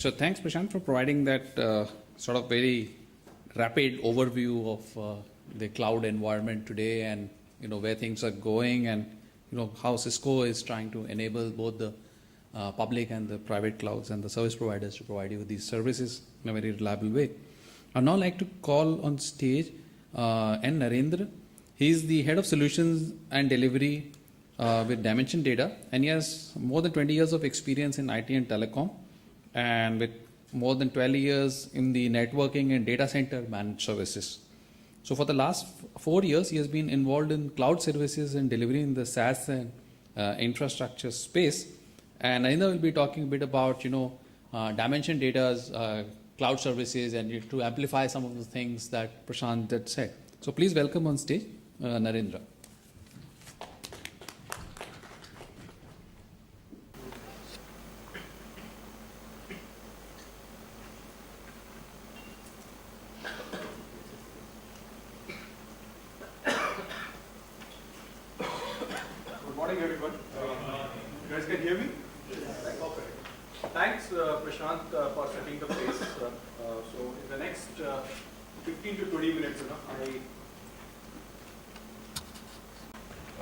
So thanks, Prashant, for providing that sort of very rapid overview of the cloud environment today, and where things are going, and how Cisco is trying to enable both the public and the private clouds and the service providers to provide you with these services in a very reliable way. I'd now like to call on stage N. Narendra. He's the head of solutions and delivery with Dimension Data, and he has more than 20 years of experience in IT and telecom, and with more than 12 years in the networking and data center managed services. So for the last 4 years, he has been involved in cloud services and delivery in the SaaS and infrastructure space. And Narendra will be talking a bit about, Dimension Data's cloud services and to amplify some of the things that Prashant had said. So please welcome on stage, Narendra. Thanks, Prashant, for setting the pace. So in the next 15 to 20 minutes,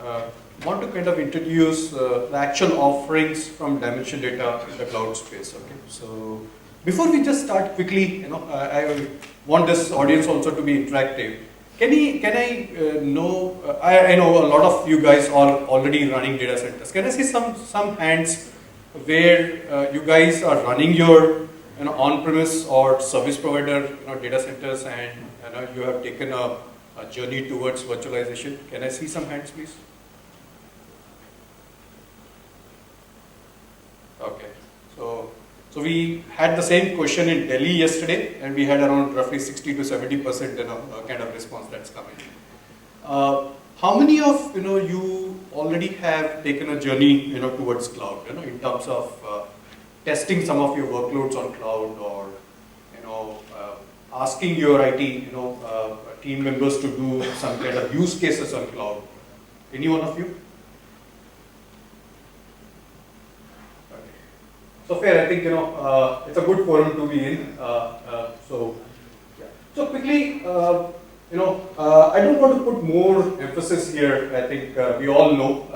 I want to kind of introduce the actual offerings from Dimension Data in the cloud space. Okay, so before we just start quickly, I want this audience also to be interactive. I know a lot of you guys are already running data centers. Can I see some hands where you guys are running your on-premise or service provider data centers, and you have taken a journey towards virtualization? Can I see some hands, please? Okay, so we had the same question in Delhi yesterday, and we had around roughly 60 to 70% kind of response that's coming. How many of you already have taken a journey towards cloud in terms of testing some of your workloads on cloud, or asking your IT team members to do some kind of use cases on cloud? Any one of you? Okay. So fair, I think it's a good forum to be in. So quickly. I don't want to put more emphasis here. I think we all know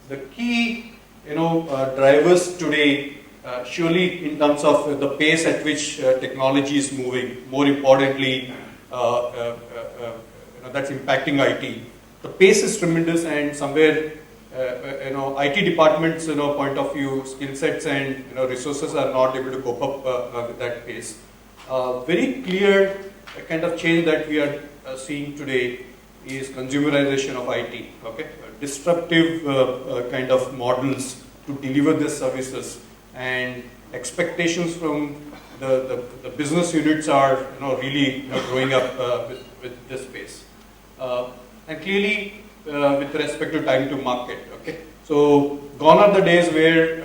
the key, drivers today, surely in terms of the pace at which technology is moving. More importantly, that's impacting IT. The pace is tremendous, and somewhere, IT departments, point of view, skill sets and resources are not able to cope up with that pace. Very clear. The kind of change that we are seeing today is consumerization of IT. Okay, disruptive kind of models to deliver these services, and expectations from the business units are really growing up with this space. And clearly, with respect to time to market. Okay, so gone are the days where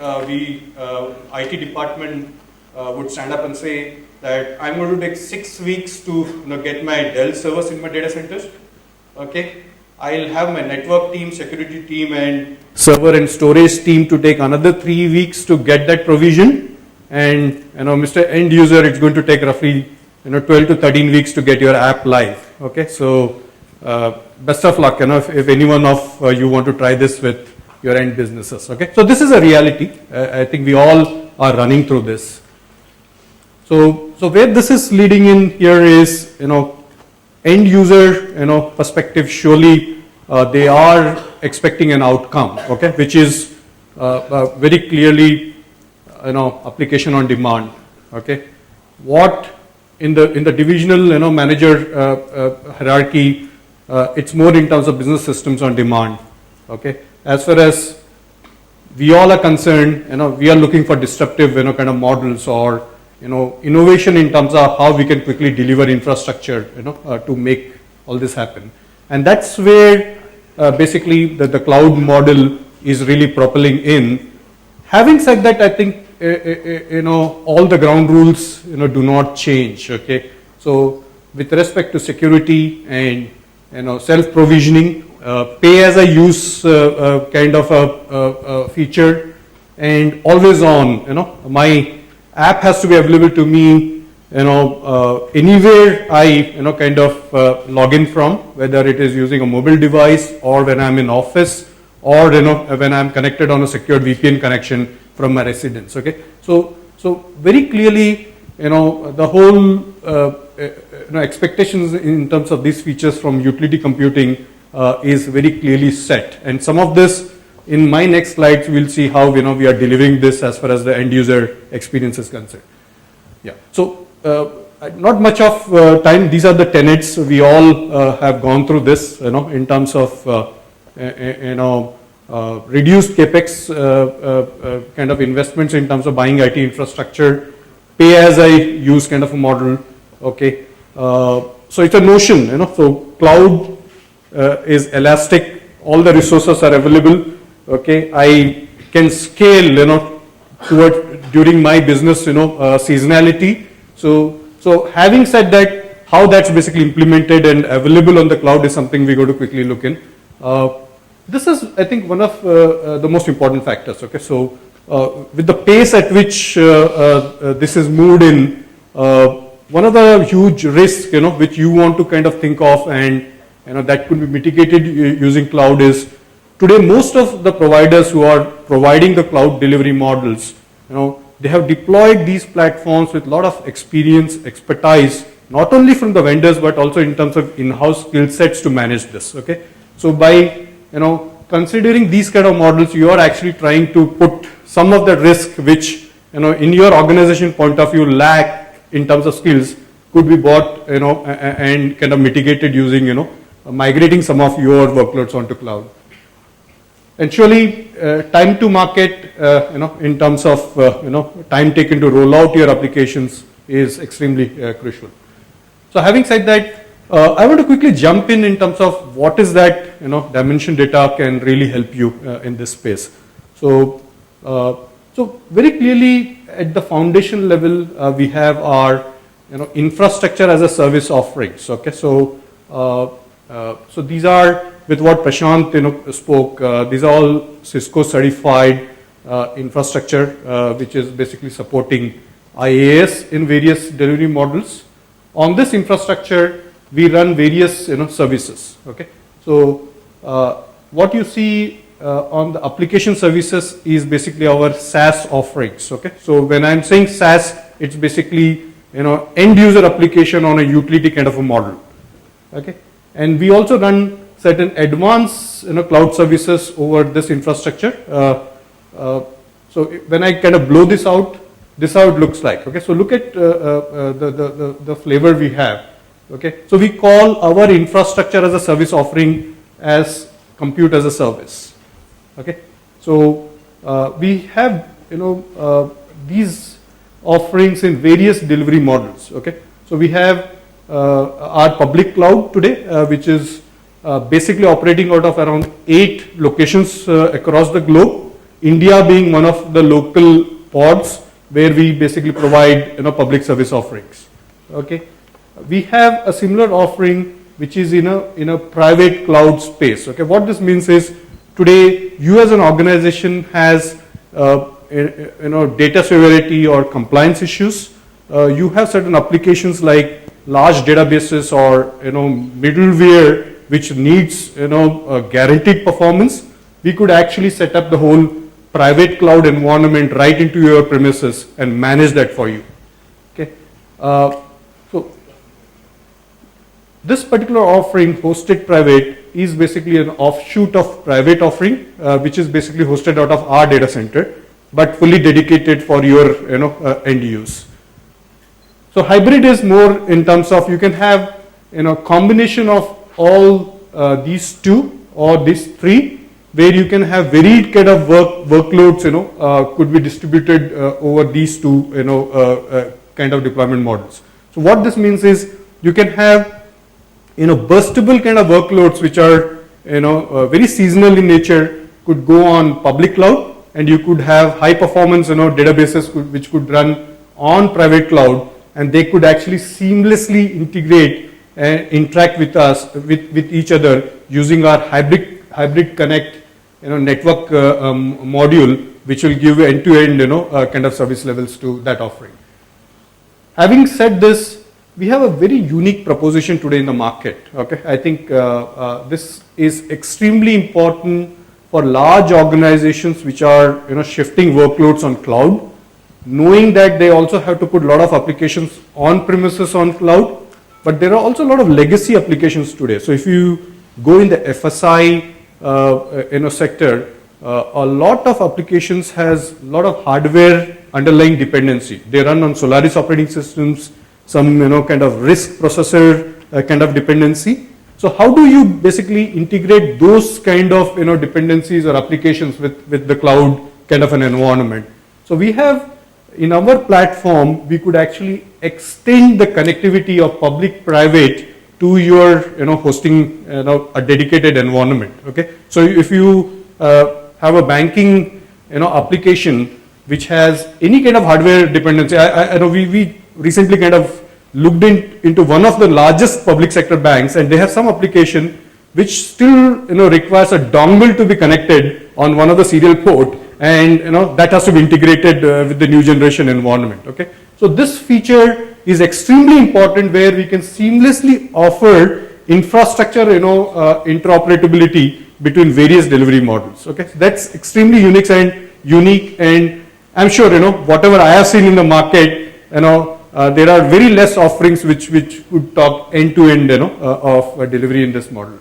IT department would stand up and say that I'm going to take 6 weeks to get my Dell servers in my data centers. Okay, I'll have my network team, security team, and server and storage team to take another 3 weeks to get that provision. And Mr. End user, it's going to take roughly 12 to 13 weeks to get your app live. Okay, so best of luck. If any one of you want to try this with your end businesses. Okay, so this is a reality. I think we all are running through this. So where this is leading in here is, end user, perspective, surely they are expecting an outcome, okay, which is very clearly, application on demand, okay. What in the divisional, manager hierarchy, it's more in terms of business systems on demand, okay. As far as we all are concerned, we are looking for disruptive, kind of models, or innovation in terms of how we can quickly deliver infrastructure, to make all this happen. And that's where basically the cloud model is really propelling in. Having said that, I think, all the ground rules, do not change, okay. So with respect to security and, self-provisioning, pay as a use kind of a feature, and always on, my app has to be available to me, anywhere I, kind of log in from, whether it is using a mobile device or when I'm in office or, when I'm connected on a secured VPN connection from my residence. Okay, so very clearly, the whole expectations in terms of these features from utility computing is very clearly set, and some of this in my next slides we'll see how we are delivering this as far as the end user experience is concerned. Yeah, so not much of time. These are the tenets. We all have gone through this, in terms of reduced capex kind of investments in terms of buying IT infrastructure, pay as I use kind of a model. Okay, so it's a notion, so cloud is elastic, all the resources are available. Okay, I can scale, during my business, seasonality. So having said that, how that's basically implemented and available on the cloud is something we're going to quickly look in. This is, I think, one of the most important factors. Okay, so with the pace at which this is moved in, one of the huge risks, which you want to kind of think of, and that could be mitigated using cloud is, today most of the providers who are providing the cloud delivery models, they have deployed these platforms with a lot of experience, expertise, not only from the vendors but also in terms of in-house skill sets to manage this. Okay, so by considering these kind of models, you are actually trying to put some of the risk which in your organization point of view lack in terms of skills could be bought and kind of mitigated using migrating some of your workloads onto cloud. And surely time to market in terms of time taken to roll out your applications is extremely crucial. So having said that, I want to quickly jump in terms of what is that dimension data can really help you in this space. So very clearly at the foundation level we have our infrastructure as a service offerings. Okay, so these are with what Prashant spoke. These are all Cisco certified infrastructure which is basically supporting IaaS in various delivery models. On this infrastructure we run various services. Okay, so what you see on the application services is basically our SaaS offerings. Okay, so when I'm saying SaaS, it's basically end user application on a utility kind of a model. Okay, and we also run certain advanced cloud services over this infrastructure. So when I kind of blow this out, this is how it looks like. Okay, so look at the flavor we have. Okay, so we call our infrastructure as a service offering as compute as a service. Okay, so we have these offerings in various delivery models. Okay, so we have our public cloud today, which is basically operating out of around 8 locations across the globe. India being one of the local pods where we basically provide public service offerings. Okay, we have a similar offering which is in a private cloud space. Okay, what this means is today you as an organization has data sovereignty or compliance issues. You have certain applications like large databases or middleware which needs guaranteed performance. We could actually set up the whole private cloud environment right into your premises and manage that for you. Okay, so this particular offering, hosted private, is basically an offshoot of private offering, which is basically hosted out of our data center, but fully dedicated for your end use. So hybrid is more in terms of you can have combination of all these two or these three, where you can have varied kind of workloads could be distributed over these two kind of deployment models. So what this means is you can have burstable kind of workloads which are very seasonal in nature, could go on public cloud, and you could have high performance databases which could run on private cloud, and they could actually seamlessly integrate and interact with us with each other using our hybrid connect network module, which will give end-to-end, kind of service levels to that offering. Having said this, we have a very unique proposition today in the market. Okay, I think this is extremely important for large organizations which are shifting workloads on cloud, knowing that they also have to put a lot of applications on premises on cloud, but there are also a lot of legacy applications today. So if you go in the FSI sector, a lot of applications has a lot of hardware underlying dependency. They run on Solaris operating systems, some kind of RISC processor kind of dependency. So how do you basically integrate those kind of dependencies or applications with the cloud kind of an environment? So we have in our platform, we could actually extend the connectivity of public-private to your hosting a dedicated environment. Okay, so if you have a banking application which has any kind of hardware dependency, I know we recently kind of looked into one of the largest public sector banks, and they have some application which still requires a dongle to be connected on one of the serial port, and that has to be integrated with the new generation environment. Okay, so this feature is extremely important, where we can seamlessly offer infrastructure interoperability between various delivery models. Okay, so that's extremely unique, and I'm sure whatever I have seen in the market, there are very less offerings which could talk end to end of delivery in this model.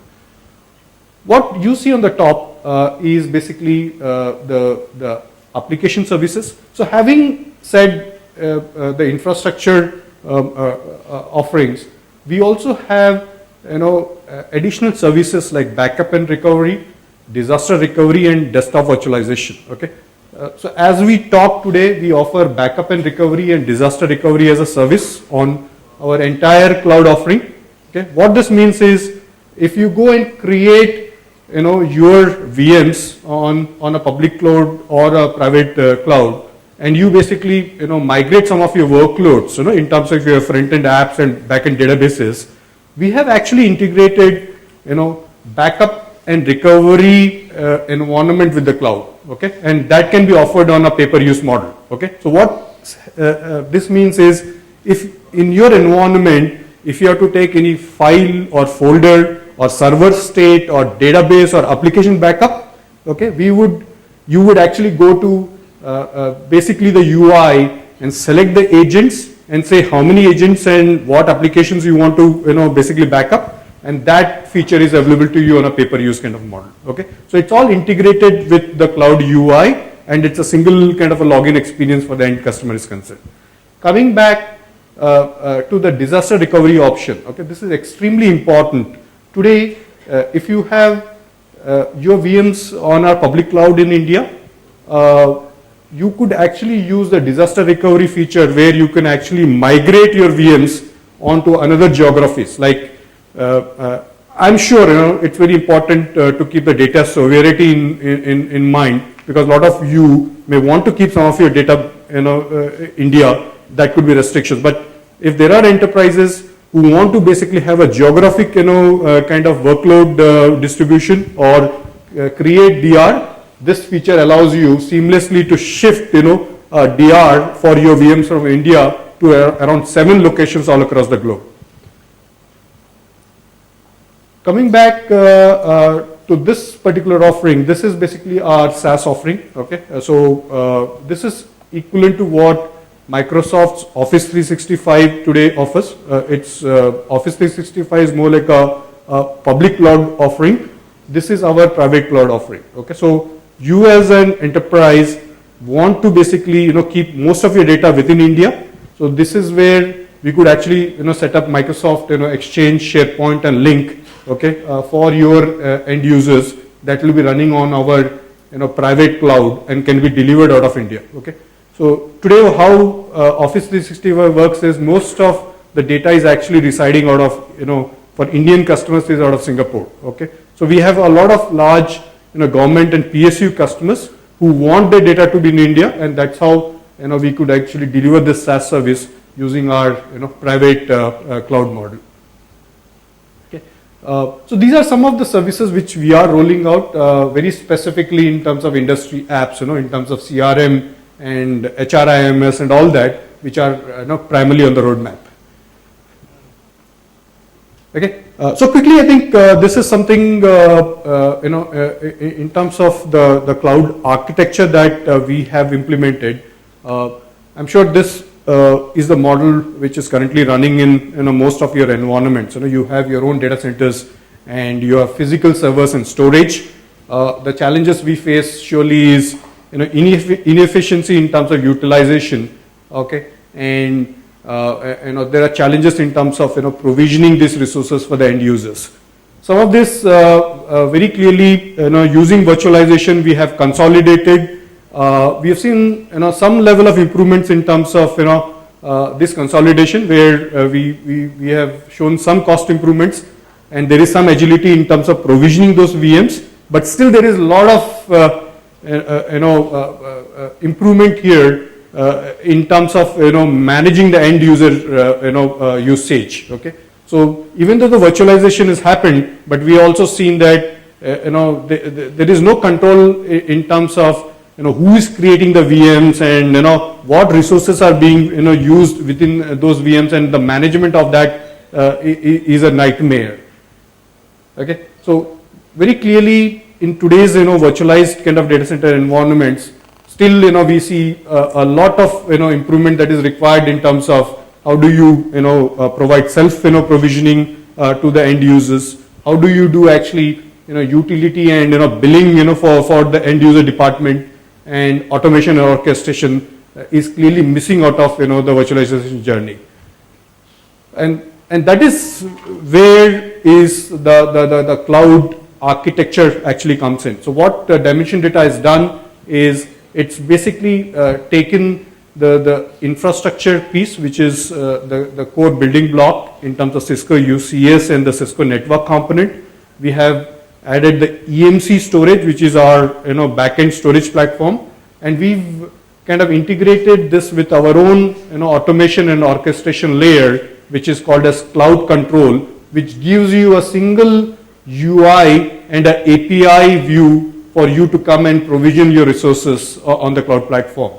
What you see on the top is basically the application services. So having said the infrastructure offerings, we also have additional services like backup and recovery, disaster recovery, and desktop virtualization. Okay, so as we talk today, we offer backup and recovery and disaster recovery as a service on our entire cloud offering. Okay, what this means is, if you go and create your VMs on a public cloud or a private cloud, and you basically migrate some of your workloads in terms of your front-end apps and back-end databases, we have actually integrated backup and recovery environment with the cloud. Okay, and that can be offered on a pay-per-use model. Okay, so what this means is, if in your environment, if you have to take any file or folder or server state or database or application backup, okay, you would actually go to basically the UI and select the agents and say how many agents and what applications you want to basically back up, and that feature is available to you on a pay-per-use kind of model. Okay, so it's all integrated with the cloud UI, and it's a single kind of a login experience for the end customer is concerned. Coming back to the disaster recovery option, okay, this is extremely important. Today, if you have your VMs on our public cloud in India, you could actually use the disaster recovery feature, where you can actually migrate your VMs onto another geographies. Like I'm sure it's very important to keep the data sovereignty in mind, because a lot of you may want to keep some of your data India. That could be restrictions. But if there are enterprises who want to basically have a geographic kind of workload distribution or create DR, this feature allows you seamlessly to shift DR for your VMs from India to around 7 locations all across the globe. Coming back to this particular offering, this is basically our SaaS offering. Okay, so this is equivalent to what Microsoft's Office 365 today offers. It's Office 365 is more like a public cloud offering. This is our private cloud offering. Okay, so you as an enterprise want to basically keep most of your data within India. So this is where we could actually set up Microsoft Exchange, SharePoint, and Lync. Okay, for your end users, that will be running on our private cloud and can be delivered out of India. Okay, so today how Office 365 works is, most of the data is actually residing out of for Indian customers is out of Singapore. Okay, so we have a lot of large government and PSU customers who want their data to be in India, and that's how we could actually deliver this SaaS service using our private cloud model. Okay, So these are some of the services which we are rolling out very specifically in terms of industry apps, in terms of CRM and HRIMS and all that, which are primarily on the roadmap. Okay. So quickly, I think this is something in terms of the cloud architecture that we have implemented. I'm sure this is the model which is currently running in most of your environments. You have your own data centers and you have physical servers and storage. The challenges we face surely is inefficiency in terms of utilization. Okay, and there are challenges in terms of provisioning these resources for the end users. Some of this very clearly using virtualization we have consolidated. We have seen some level of improvements in terms of this consolidation, where we have shown some cost improvements, and there is some agility in terms of provisioning those VMs, but still there is a lot of improvement here in terms of managing the end user usage. Okay, so even though the virtualization has happened, but we also seen that there is no control in terms of who is creating the VMs and what resources are being used within those VMs, and the management of that is a nightmare. Okay, so very clearly in today's virtualized kind of data center environments, still we see a lot of improvement that is required in terms of how do you provide self provisioning to the end users, how do you do actually utility and billing for the end user department, and automation and orchestration is clearly missing out of the virtualization journey, and that is where is the cloud architecture actually comes in. So what Dimension Data has done is it's basically taken the infrastructure piece, which is the core building block in terms of Cisco UCS and the Cisco network component. We have added the EMC storage, which is our backend storage platform, and we've kind of integrated this with our own automation and orchestration layer, which is called as Cloud Control, which gives you a single UI and an API view for you to come and provision your resources on the cloud platform.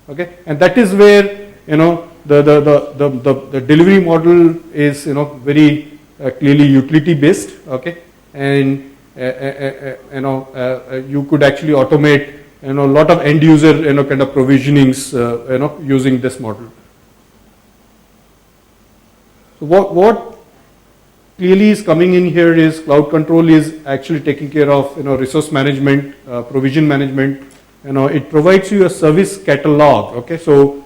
Okay, and that is where the delivery model is very clearly utility based. Okay, and you could actually automate a lot of end user kind of provisionings using this model. So what clearly is coming in here is Cloud Control is actually taking care of resource management, provision management. It provides you a service catalog. Okay, so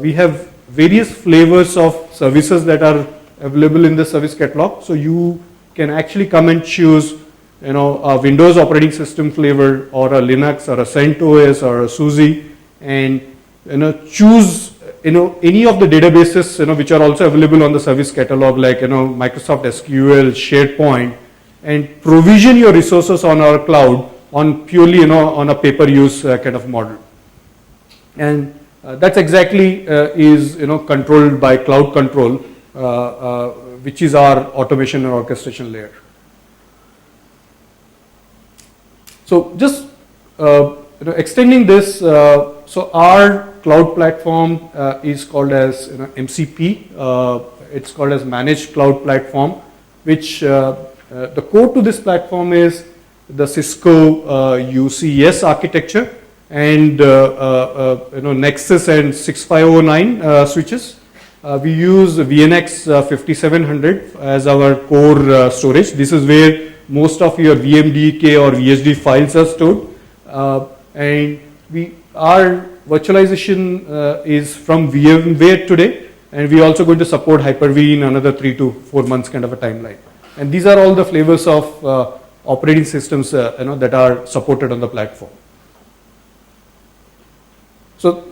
we have various flavors of services that are available in the service catalog. So you can actually come and choose a Windows operating system flavor, or a Linux, or a CentOS, or a SUSE, and choose any of the databases which are also available on the service catalog, like Microsoft SQL, SharePoint, and provision your resources on our cloud on purely on a pay-per-use kind of model. And that's exactly is controlled by Cloud Control, which is our automation and orchestration layer. So just extending this, so our cloud platform is called as MCP. It's called as Managed Cloud Platform, which the core to this platform is the Cisco UCS architecture and Nexus and 6509 switches. We use VNX 5700 as our core storage. This is where most of your VMDK or VSD files are stored, and our virtualization is from VMware today, and we are also going to support Hyper-V in another 3 to 4 months kind of a timeline. And these are all the flavors of operating systems that are supported on the platform. So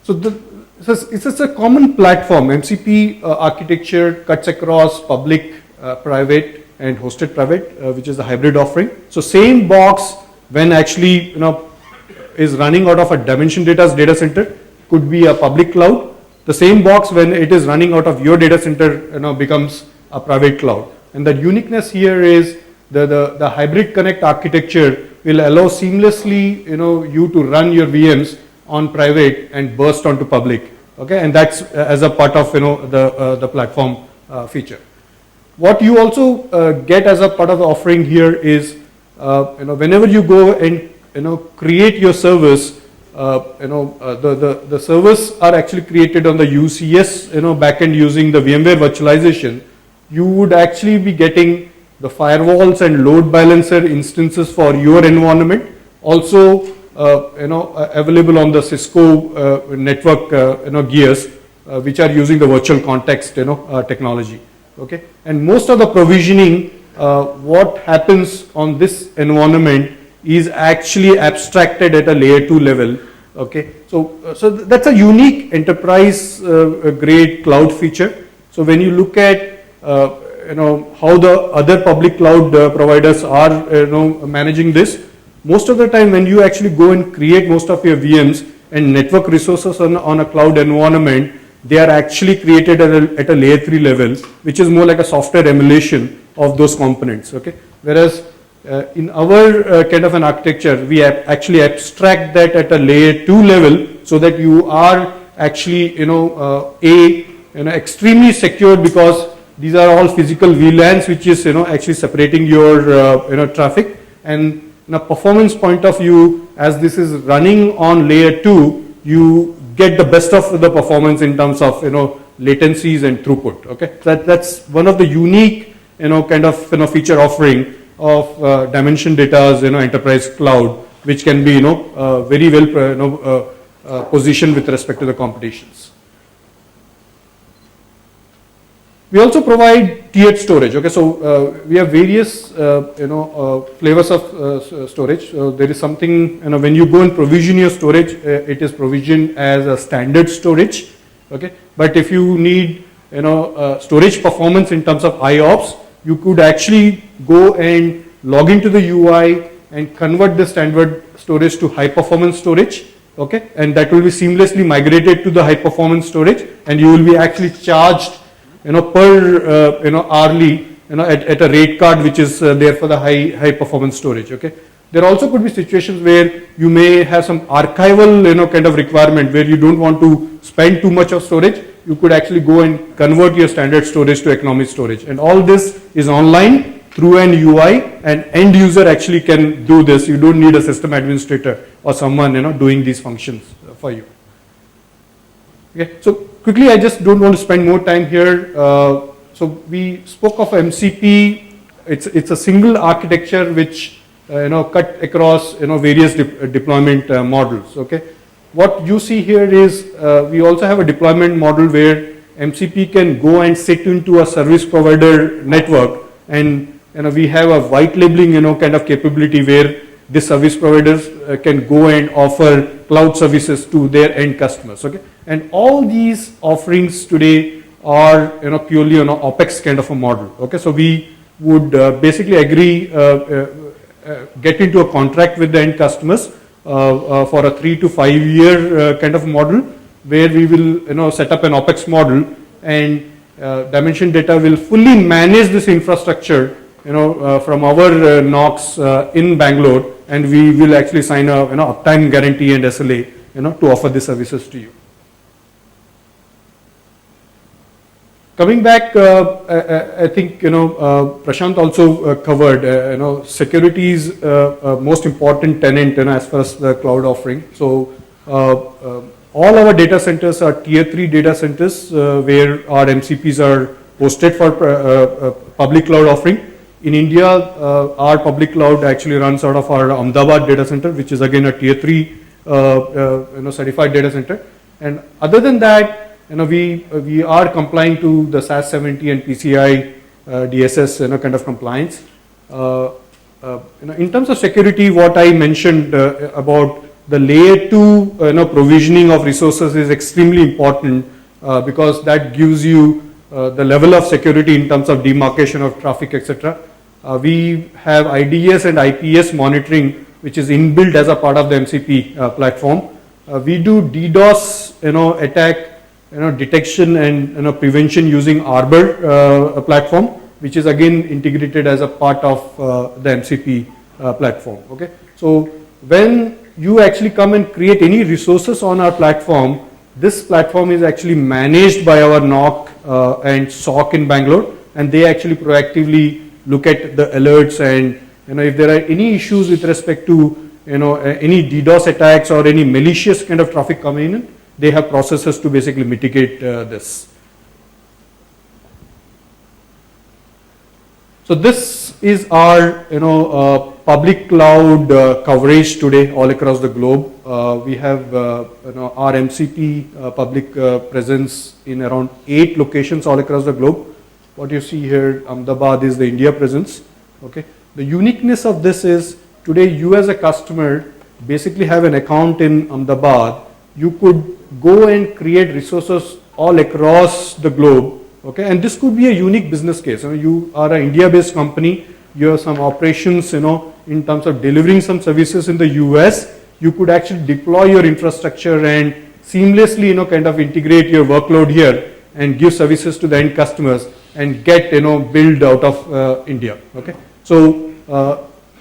it's a common platform. MCP architecture cuts across public, private, and hosted private, which is the hybrid offering. So same box, when actually is running out of a Dimension Data's data center, could be a public cloud, the same box, when it is running out of your data center, becomes a private cloud. And the uniqueness here is the hybrid connect architecture will allow seamlessly, you to run your VMs on private and burst onto public. Okay, and that's as a part of, the platform feature. What you also get as a part of the offering here is, whenever you go and create your service, the servers are actually created on the UCS backend using the VMware virtualization. You would actually be getting the firewalls and load balancer instances for your environment, also available on the Cisco network gears, which are using the virtual context technology. Okay, and most of the provisioning, what happens on this environment is actually abstracted at a layer 2 level. Okay, so that's a unique enterprise grade cloud feature. So when you look at how the other public cloud providers are managing this, most of the time when you actually go and create most of your VMs and network resources on a cloud environment, they are actually created at a layer 3 level, which is more like a software emulation of those components. Okay, whereas in our kind of an architecture, we actually abstract that at a layer 2 level, so that you are actually extremely secure, because these are all physical VLANs, which is actually separating your traffic. And in a performance point of view, as this is running on layer 2, you get the best of the performance in terms of latencies and throughput. Okay, that's one of the unique kind of feature offering of Dimension Data's enterprise cloud, which can be very well positioned with respect to the competitions. We also provide tiered storage. Okay, so we have various flavors of storage. So there is something, when you go and provision your storage, it is provisioned as a standard storage. Okay, but if you need storage performance in terms of IOPS, you could actually go and log into the UI and convert the standard storage to high performance storage. Okay, and that will be seamlessly migrated to the high performance storage, and you will be actually charged per hourly at a rate card which is there for the high performance storage. Okay, there also could be situations where you may have some archival kind of requirement where you don't want to spend too much of storage. You could actually go and convert your standard storage to economic storage, and all this is online through an UI, and end user actually can do this. You don't need a system administrator or someone doing these functions for you. Okay, so quickly, I just don't want to spend more time here. So we spoke of MCP. It's a single architecture which cut across various deployment models. Okay, what you see here is we also have a deployment model where MCP can go and sit into a service provider network, and we have a white labeling kind of capability where the service providers can go and offer cloud services to their end customers. Okay, and all these offerings today are purely on an OpEx kind of a model. Okay, so we would basically agree, get into a contract with the end customers for a 3 to 5 year kind of model, where we will set up an OpEx model, and Dimension Data will fully manage this infrastructure from our NOCs in Bangalore, and we will actually sign a uptime guarantee and SLA to offer these services to you. Coming back, I think Prashant also covered security is most important tenant as far as the cloud offering. So all our data centers are tier 3 data centers where our MCPs are hosted for public cloud offering. In India, our public cloud actually runs out of our Ahmedabad data center, which is again a tier 3 certified data center. And other than that, we are complying to the SAS 70 and PCI DSS kind of compliance. In terms of security, what I mentioned about the layer 2 provisioning of resources is extremely important because that gives you the level of security in terms of demarcation of traffic, etc. We have IDS and IPS monitoring, which is inbuilt as a part of the MCP platform. We do DDoS attack detection and prevention using Arbor platform, which is again integrated as a part of the MCP platform. Okay, so when you actually come and create any resources on our platform, this platform is actually managed by our NOC and SOC in Bangalore, and they actually proactively look at the alerts, and if there are any issues with respect to any DDoS attacks or any malicious kind of traffic coming in, they have processes to basically mitigate this. So this is our public cloud coverage today all across the globe. We have our MCP public presence in around 8 locations all across the globe. What you see here, Ahmedabad, is the India presence. Okay, the uniqueness of this is today you as a customer basically have an account in Ahmedabad. You could go and create resources all across the globe. Okay, and this could be a unique business case. You are an India-based company. You have some operations, in terms of delivering some services in the US. You could actually deploy your infrastructure and seamlessly, kind of integrate your workload here and give services to the end customers and get, billed out of India. Okay, so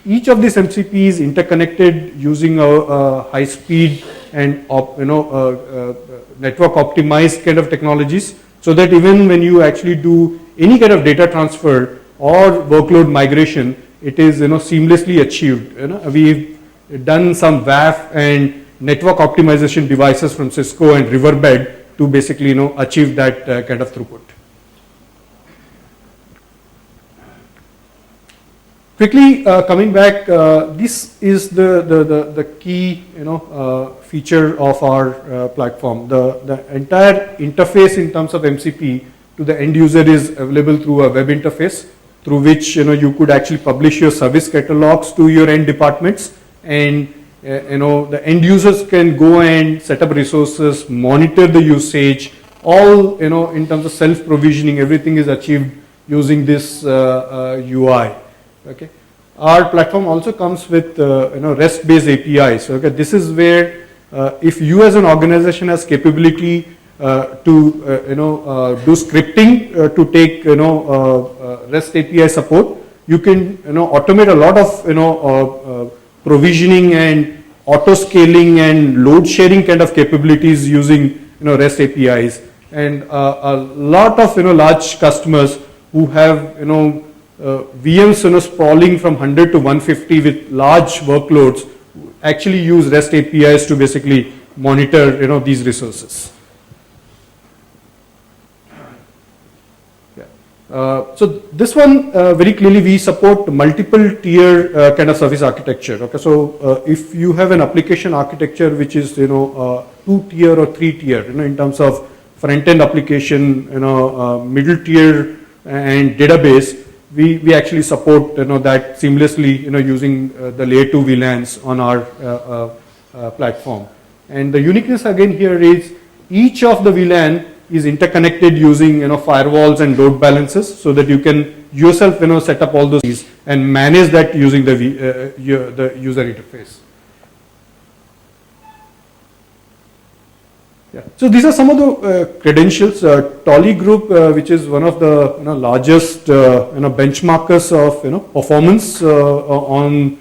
each of these MCPs interconnected using a high-speed and network optimized kind of technologies, so that even when you actually do any kind of data transfer or workload migration, it is seamlessly achieved. We've done some WAF and network optimization devices from Cisco and Riverbed to basically achieve that kind of throughput. Quickly coming back, this is the key feature of our platform. The entire interface in terms of MCP to the end user is available through a web interface, through which you could actually publish your service catalogs to your end departments, and the end users can go and set up resources, monitor the usage, all in terms of self-provisioning. Everything is achieved using this UI. Okay, our platform also comes with REST-based APIs. Okay, this is where if you as an organization has capability to do scripting to take REST API support, you can automate a lot of provisioning and auto scaling and load sharing kind of capabilities using REST APIs, and a lot of large customers who have VMs sprawling from 100 to 150 with large workloads actually use REST APIs to basically monitor these resources. So this one very clearly we support multiple tier kind of service architecture. Okay, so if you have an application architecture which is 2-tier or 3-tier, in terms of front-end application, middle tier and database, we actually support that seamlessly using the layer 2 VLANs on our platform. And the uniqueness again here is each of the VLAN is interconnected using firewalls and load balancers, so that you can yourself set up all those and manage that using the user interface. Yeah. So these are some of the credentials. Tolly Group, which is one of the largest benchmarkers of performance on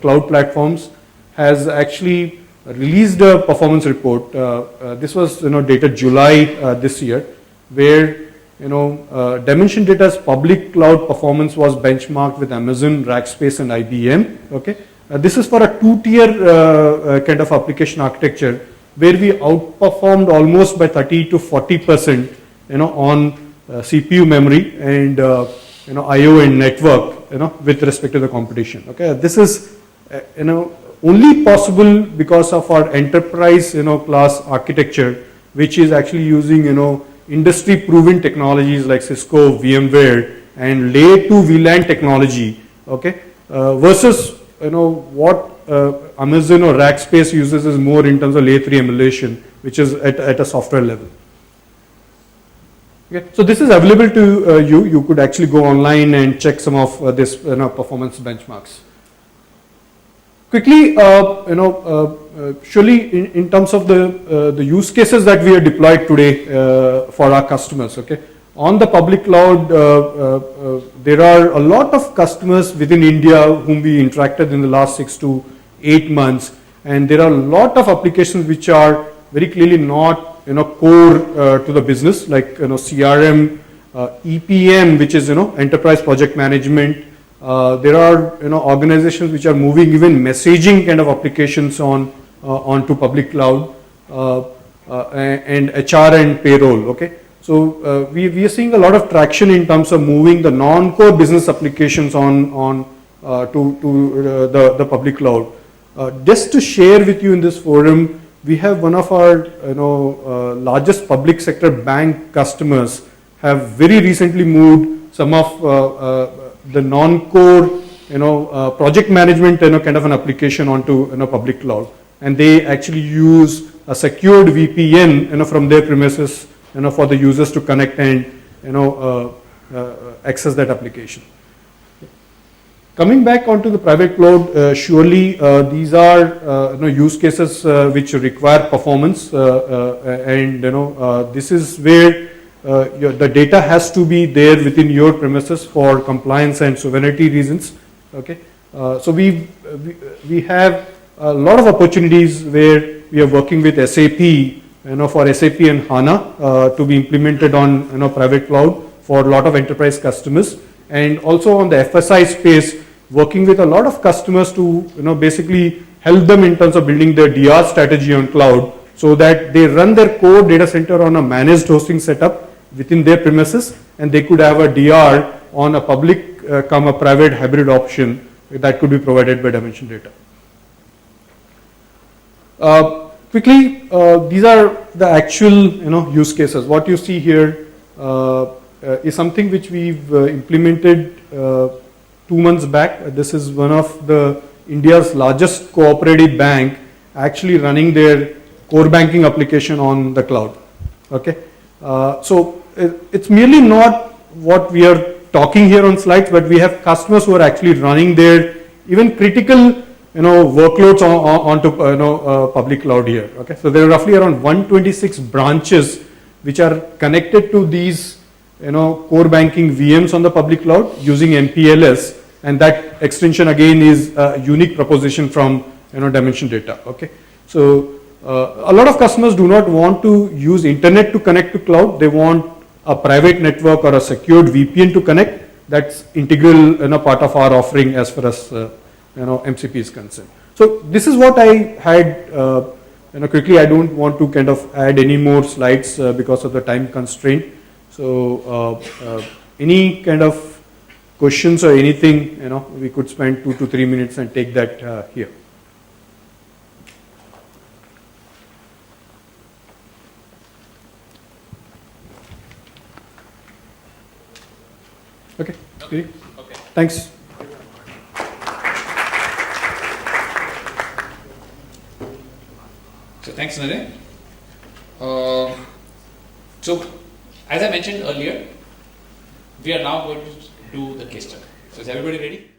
cloud platforms, has actually released a performance report. This was dated July this year, where Dimension Data's public cloud performance was benchmarked with Amazon, Rackspace, and IBM. Okay, this is for a 2-tier kind of application architecture, where we outperformed almost by 30 to 40% on CPU memory and IO and network with respect to the competition. Okay, this is only possible because of our enterprise class architecture, which is actually using industry proven technologies like Cisco, VMware, and layer 2 VLAN technology. Okay, versus what Amazon or Rackspace uses is more in terms of layer 3 emulation, which is at a software level. Okay, so this is available to you. You could actually go online and check some of this performance benchmarks. quickly, surely in terms of the use cases that we are deployed today for our customers, okay. On the public cloud, there are a lot of customers within India whom we interacted in the last 6 to 8 months, and there are a lot of applications which are very clearly not core to the business, like CRM, EPM, which is enterprise project management. There are organizations which are moving even messaging kind of applications onto public cloud, and HR and payroll. Okay, so we are seeing a lot of traction in terms of moving the non-core business applications to the public cloud. Just to share with you in this forum, we have one of our largest public sector bank customers have very recently moved some of the non-core project management kind of an application onto public cloud, and they actually use a secured VPN from their premises for the users to connect and access that application. Coming back onto the private cloud, surely these are use cases which require performance, and this is where the data has to be there within your premises for compliance and sovereignty reasons. Okay, so we have a lot of opportunities where we are working with SAP, for SAP and HANA to be implemented on private cloud for a lot of enterprise customers, and also on the FSI space, working with a lot of customers to basically help them in terms of building their DR strategy on cloud, so that they run their core data center on a managed hosting setup within their premises, and they could have a DR on a public a private hybrid option that could be provided by Dimension Data. Quickly, these are the actual use cases. What you see here is something which we've implemented 2 months back. This is one of the India's largest cooperative bank actually running their core banking application on the cloud. Okay, so it's merely not what we are talking here on slides, but we have customers who are actually running their even critical workloads onto public cloud here. Okay, so there are roughly around 126 branches which are connected to these core banking VMs on the public cloud using MPLS, and that extension again is a unique proposition from Dimension Data. Okay, so a lot of customers do not want to use internet to connect to cloud. They want a private network or a secured VPN to connect. That's integral part of our offering as far as MCP is concerned. So this is what I had quickly. I don't want to kind of add any more slides because of the time constraint. So any kind of questions or anything, we could spend 2 to 3 minutes and take that here. Okay. Okay. Thanks. So thanks, Naren. So as I mentioned earlier, we are now going to do the case study. So is everybody ready?